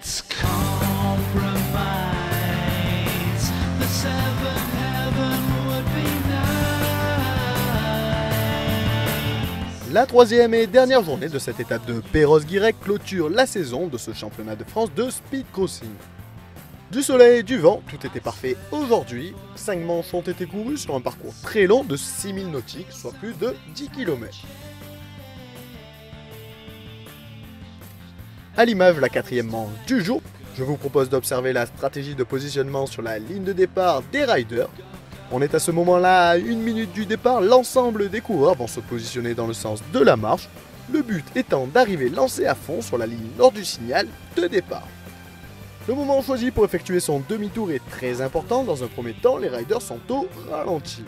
Let's compromise. The seventh heaven would be nice. La troisième et dernière journée de cette étape de Perros-Guirec clôture la saison de ce championnat de France de speed crossing. Du soleil, du vent, tout était parfait aujourd'hui. 5 manches ont été courues sur un parcours très long de 6000 nautiques, soit plus de 10 km. À l'image de la quatrième manche du jour, je vous propose d'observer la stratégie de positionnement sur la ligne de départ des riders. On est à ce moment-là à 1 minute du départ, l'ensemble des coureurs vont se positionner dans le sens de la marche, le but étant d'arriver lancé à fond sur la ligne lors du signal de départ. Le moment choisi pour effectuer son demi-tour est très important. Dans un premier temps, les riders sont au ralenti.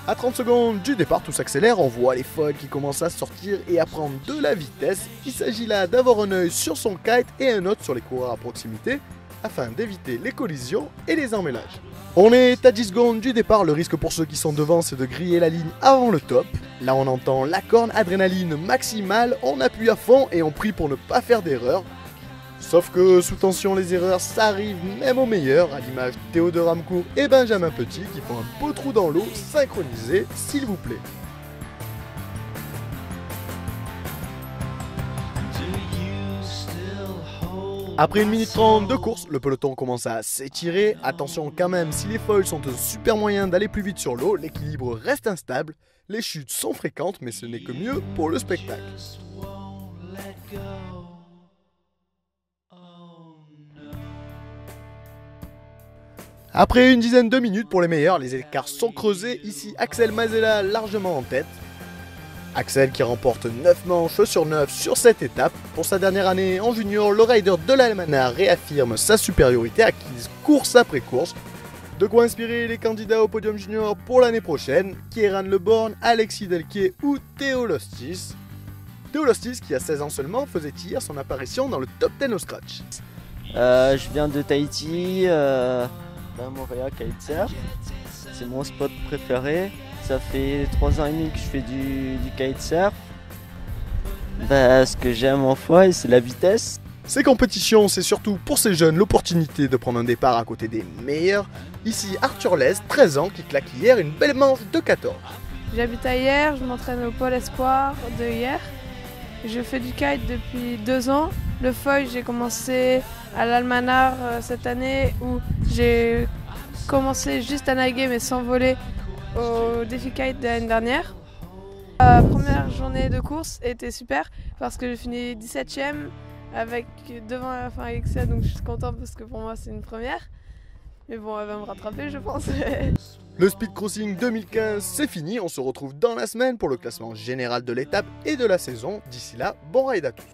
À 30 secondes du départ, tout s'accélère, on voit les foils qui commencent à sortir et à prendre de la vitesse. Il s'agit là d'avoir un œil sur son kite et un autre sur les coureurs à proximité afin d'éviter les collisions et les emmêlages. On est à 10 secondes du départ, le risque pour ceux qui sont devant c'est de griller la ligne avant le top. Là on entend la corne adrénaline maximale, on appuie à fond et on prie pour ne pas faire d'erreur. Sauf que sous tension les erreurs ça arrive même aux meilleurs, à l'image de Théodore Ramcourt et Benjamin Petit qui font un beau trou dans l'eau, synchronisé s'il vous plaît. Après 1 minute 30 de course, le peloton commence à s'étirer. Attention quand même, si les foils sont un super moyen d'aller plus vite sur l'eau, l'équilibre reste instable. Les chutes sont fréquentes, mais ce n'est que mieux pour le spectacle. Après une dizaine de minutes pour les meilleurs, les écarts sont creusés. Ici, Axel Mazella largement en tête. Axel qui remporte 9 manches sur 9 sur cette étape. Pour sa dernière année en junior, le rider de l'Almanach réaffirme sa supériorité acquise course après course. De quoi inspirer les candidats au podium junior pour l'année prochaine, Kieran Le Born, Alexis Delquier ou Théo Lostis. Théo Lostis qui a 16 ans seulement faisait hier son apparition dans le top 10 au scratch. Je viens de Tahiti, Montréal Kitesurf. C'est mon spot préféré. Ça fait 3 ans et demi que je fais du kitesurf. Ce que j'aime en foil, c'est la vitesse. Ces compétitions, c'est surtout pour ces jeunes l'opportunité de prendre un départ à côté des meilleurs. Ici Arthur Lez, 13 ans, qui claque hier une belle manche de 14. J'habite à Hyères, je m'entraîne au Pôle Espoir de Hyères. Je fais du kite depuis 2 ans. Le foil, j'ai commencé à l'Almanach cette année où j'ai commencé juste à naguer mais sans voler au défi kite de l'année dernière. La première journée de course était super parce que j'ai fini 17ème devant la fin avec ça, donc je suis contente parce que pour moi c'est une première. Mais bon, elle va me rattraper je pense. Le Speed Crossing 2015 c'est fini, on se retrouve dans la semaine pour le classement général de l'étape et de la saison. D'ici là, bon ride à tous.